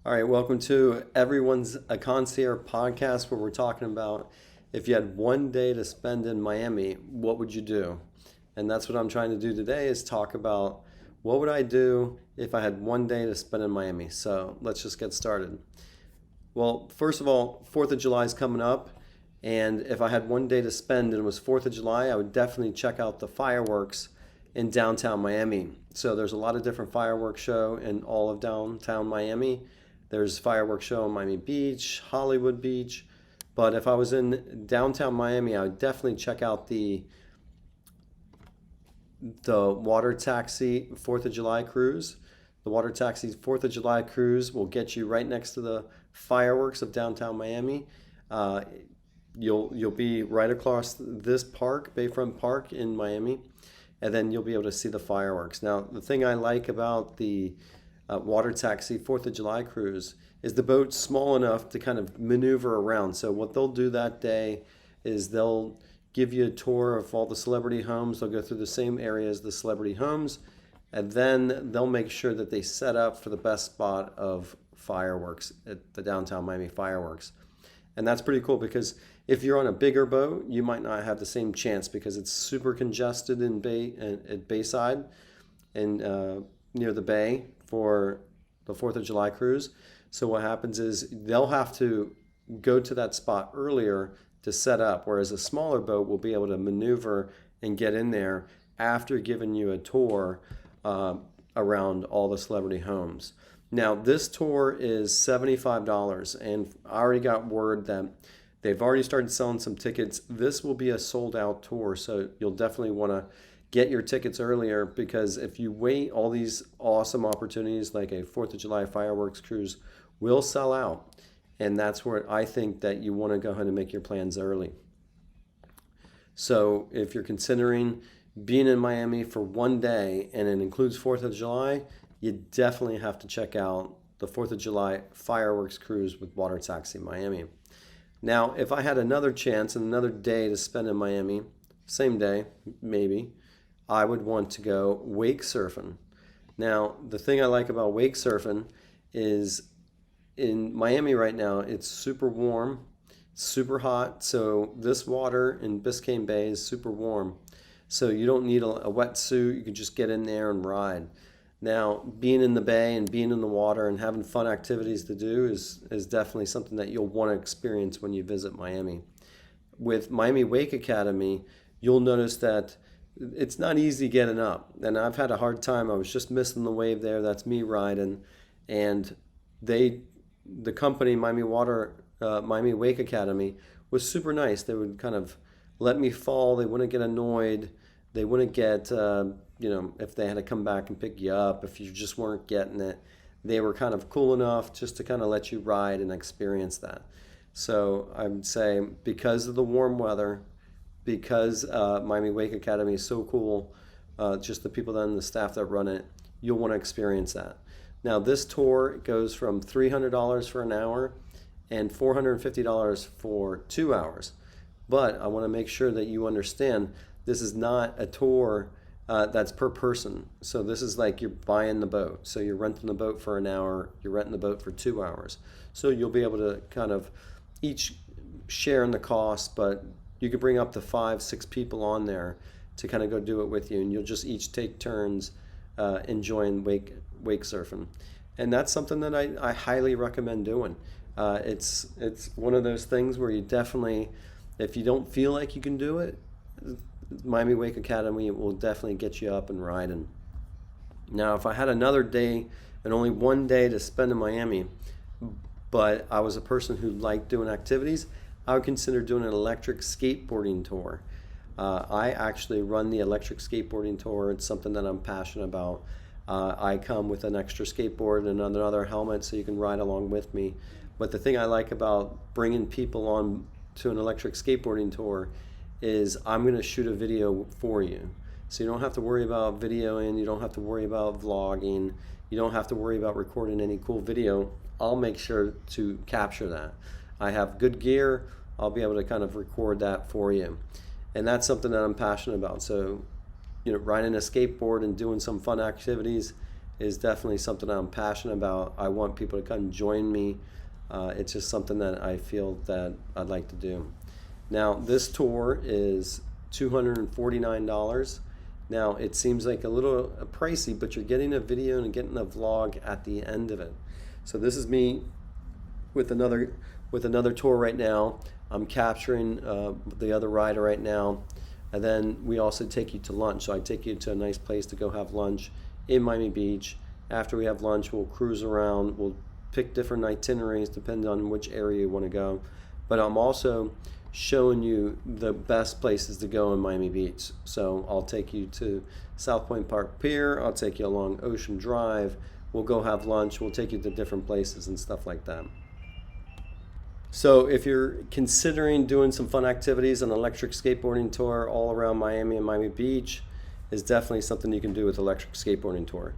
All right, welcome to Everyone's a Concierge podcast where we're talking about if you had one day to spend in Miami, what would you do? And that's what I'm trying to do today is talk about what would I do if I had one day to spend in Miami. So let's just get started. Well, first of all, 4th of July is coming up. And if I had one day to spend and it was 4th of July, I would definitely check out the fireworks in downtown Miami. So there's a lot of different fireworks show in all of downtown Miami. There's fireworks show in Miami Beach, Hollywood Beach. But if I was in downtown Miami, I would definitely check out the water taxi 4th of July cruise. The water taxi 4th of July cruise will get you right next to the fireworks of downtown Miami. Uh, you'll be right across this park, Bayfront Park in Miami, and then you'll be able to see the fireworks. Now, the thing I like about the water taxi 4th of July cruise is the boat's small enough to kind of maneuver around. So what they'll do that day is they'll give you a tour of all the celebrity homes. They'll go through the same area as the celebrity homes, and then they'll make sure that they set up for the best spot of fireworks at the downtown Miami fireworks. And that's pretty cool because if you're on a bigger boat, you might not have the same chance because it's super congested at Bayside and near the bay for the 4th of July cruise. So what happens is they'll have to go to that spot earlier to set up, whereas a smaller boat will be able to maneuver and get in there after giving you a tour around all the celebrity homes. Now, this tour is $75, and I already got word that they've already started selling some tickets. This will be a sold out tour, so you'll definitely want to get your tickets earlier because if you wait, all these awesome opportunities like a 4th of July fireworks cruise will sell out. And that's where I think that you want to go ahead and make your plans early. So if you're considering being in Miami for one day and it includes 4th of July, you definitely have to check out the 4th of July fireworks cruise with Water Taxi Miami. Now, if I had another chance and another day to spend in Miami, same day, maybe, I would want to go wake surfing. Now, the thing I like about wake surfing is in Miami right now, it's super warm, super hot. So this water in Biscayne Bay is super warm. So you don't need a wetsuit. You can just get in there and ride. Now, being in the bay and being in the water and having fun activities to do is definitely something that you'll want to experience when you visit Miami. With Miami Wake Academy, you'll notice that it's not easy getting up. And I've had a hard time. I was just missing the wave there. That's me riding. And the company, Miami Wake Academy, was super nice. They would kind of let me fall. They wouldn't get annoyed. They wouldn't get, if they had to come back and pick you up, if you just weren't getting it. They were kind of cool enough just to kind of let you ride and experience that. So I would say because of the warm weather, because Miami Wake Academy is so cool, just the people and the staff that run it, you'll want to experience that. Now this tour goes from $300 for an hour and $450 for 2 hours. But I want to make sure that you understand this is not a tour that's per person. So this is like you're buying the boat. So you're renting the boat for an hour, you're renting the boat for 2 hours. So you'll be able to kind of each share in the cost, but you could bring up to 5-6 people on there to kind of go do it with you, and you'll just each take turns enjoying wake surfing. And that's something that I highly recommend doing. It's one of those things where you definitely, if you don't feel like you can do it, Miami Wake Academy will definitely get you up and riding. Now, if I had another day and only one day to spend in Miami, but I was a person who liked doing activities, I would consider doing an electric skateboarding tour. I actually run the electric skateboarding tour. It's something that I'm passionate about. I come with an extra skateboard and another helmet so you can ride along with me. But the thing I like about bringing people on to an electric skateboarding tour is I'm going to shoot a video for you. So you don't have to worry about videoing, you don't have to worry about vlogging, you don't have to worry about recording any cool video. I'll make sure to capture that. I have good gear, I'll be able to kind of record that for you. And that's something that I'm passionate about. So, riding a skateboard and doing some fun activities is definitely something I'm passionate about. I want people to come join me. It's just something that I feel that I'd like to do. Now, this tour is $249. Now, it seems like a little pricey, but you're getting a video and getting a vlog at the end of it. So this is me with another tour right now. I'm capturing the other rider right now. And then we also take you to lunch. So I take you to a nice place to go have lunch in Miami Beach. After we have lunch, we'll cruise around. We'll pick different itineraries depending on which area you want to go. But I'm also showing you the best places to go in Miami Beach. So I'll take you to South Point Park Pier. I'll take you along Ocean Drive. We'll go have lunch. We'll take you to different places and stuff like that. So if you're considering doing some fun activities, an electric skateboarding tour all around Miami and Miami Beach is definitely something you can do with electric skateboarding tour.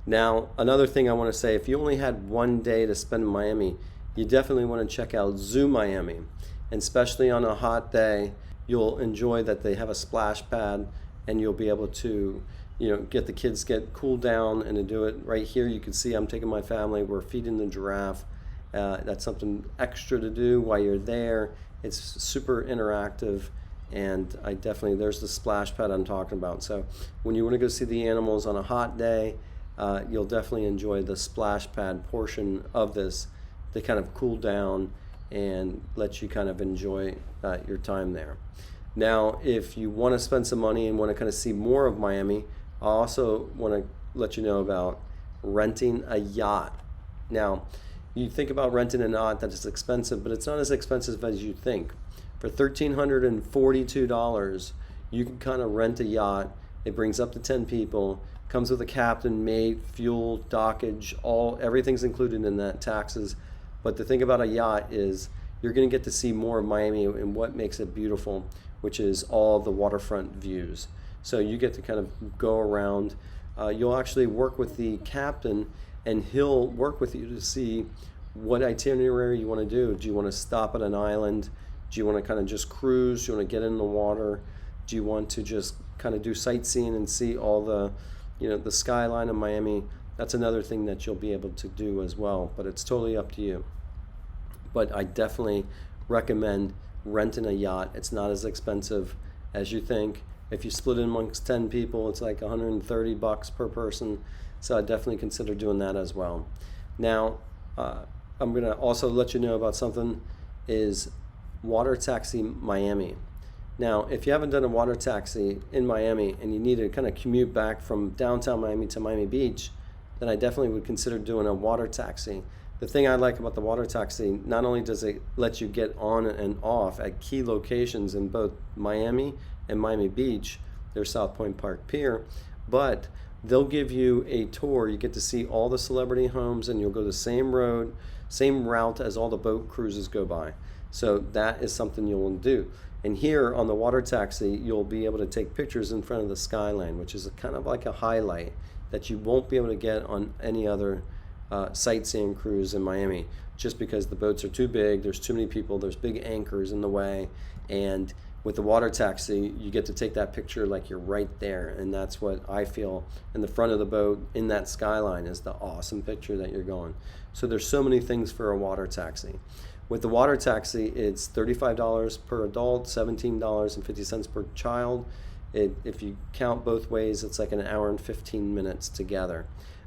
Now, another thing I want to say, if you only had one day to spend in Miami, you definitely want to check out Zoo Miami. And especially on a hot day, you'll enjoy that they have a splash pad and you'll be able to, get the kids get cooled down and to do it right here. You can see I'm taking my family, we're feeding the giraffe. That's something extra to do while you're there. It's super interactive, and there's the splash pad I'm talking about. So when you want to go see the animals on a hot day, you'll definitely enjoy the splash pad portion of this to kind of cool down and let you kind of enjoy your time there. Now, if you want to spend some money and want to kind of see more of Miami, I also want to let you know about renting a yacht. Now, you think about renting a yacht, that is expensive, but it's not as expensive as you think. For $1,342, you can kind of rent a yacht. It brings up to 10 people, comes with a captain, mate, fuel, dockage, everything's included in that, taxes. But the thing about a yacht is you're going to get to see more of Miami and what makes it beautiful, which is all the waterfront views. So you get to kind of go around. You'll actually work with the captain, and he'll work with you to see what itinerary you want to do. Do you want to stop at an island? Do you want to kind of just cruise? Do you want to get in the water? Do you want to just kind of do sightseeing and see all the, the skyline of Miami? That's another thing that you'll be able to do as well, but it's totally up to you. But I definitely recommend renting a yacht. It's not as expensive as you think. If you split it amongst 10 people, it's like $130 per person. So I definitely consider doing that as well. Now, I'm going to also let you know about something is water taxi Miami. Now, if you haven't done a water taxi in Miami and you need to kind of commute back from downtown Miami to Miami Beach, then I definitely would consider doing a water taxi. The thing I like about the water taxi, not only does it let you get on and off at key locations in both Miami and Miami Beach, there's South Point Park Pier, but they'll give you a tour. You get to see all the celebrity homes, and you'll go the same road, same route as all the boat cruises go by. So that is something you'll do. And here on the water taxi, you'll be able to take pictures in front of the skyline, which is kind of like a highlight that you won't be able to get on any other sightseeing cruise in Miami, just because the boats are too big, there's too many people, there's big anchors in the way, and with the water taxi, you get to take that picture like you're right there, and that's what I feel in the front of the boat in that skyline is the awesome picture that you're going. So there's so many things for a water taxi. With the water taxi, it's $35 per adult, $17.50 per child. If you count both ways, it's like an hour and 15 minutes together.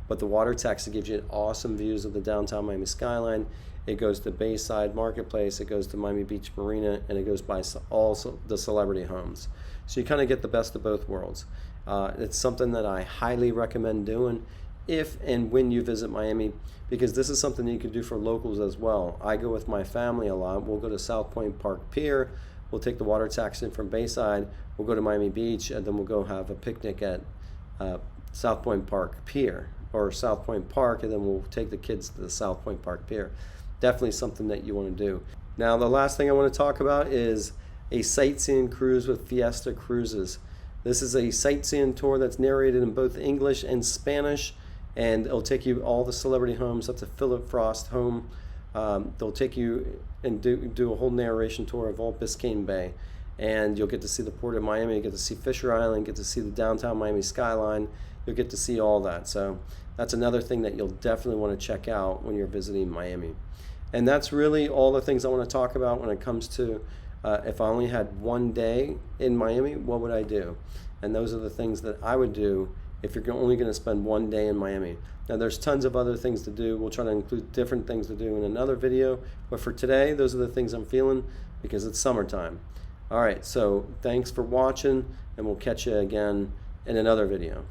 But the water taxi gives you awesome views of the downtown Miami skyline. It goes to Bayside Marketplace, it goes to Miami Beach Marina, and it goes by all the celebrity homes. So you kind of get the best of both worlds. It's something that I highly recommend doing if and when you visit Miami, because this is something you can do for locals as well. I go with my family a lot. We'll go to South Point Park Pier, we'll take the water taxi from Bayside, we'll go to Miami Beach, and then we'll go have a picnic at South Point Park Pier, or South Point Park, and then we'll take the kids to the South Point Park Pier. Definitely something that you want to do. Now, the last thing I want to talk about is a sightseeing cruise with Fiesta Cruises. This is a sightseeing tour that's narrated in both English and Spanish, and it'll take you all the celebrity homes up to Philip Frost home. They'll take you and do a whole narration tour of all Biscayne Bay. and you'll get to see the port of Miami, you get to see Fisher Island, get to see the downtown Miami skyline, you'll get to see all that. So that's another thing that you'll definitely want to check out when you're visiting Miami. And that's really all the things I want to talk about when it comes to if I only had one day in Miami, what would I do? And those are the things that I would do if you're only going to spend one day in Miami. Now there's tons of other things to do. We'll try to include different things to do in another video. But for today, those are the things I'm feeling because it's summertime. All right, so thanks for watching, and we'll catch you again in another video.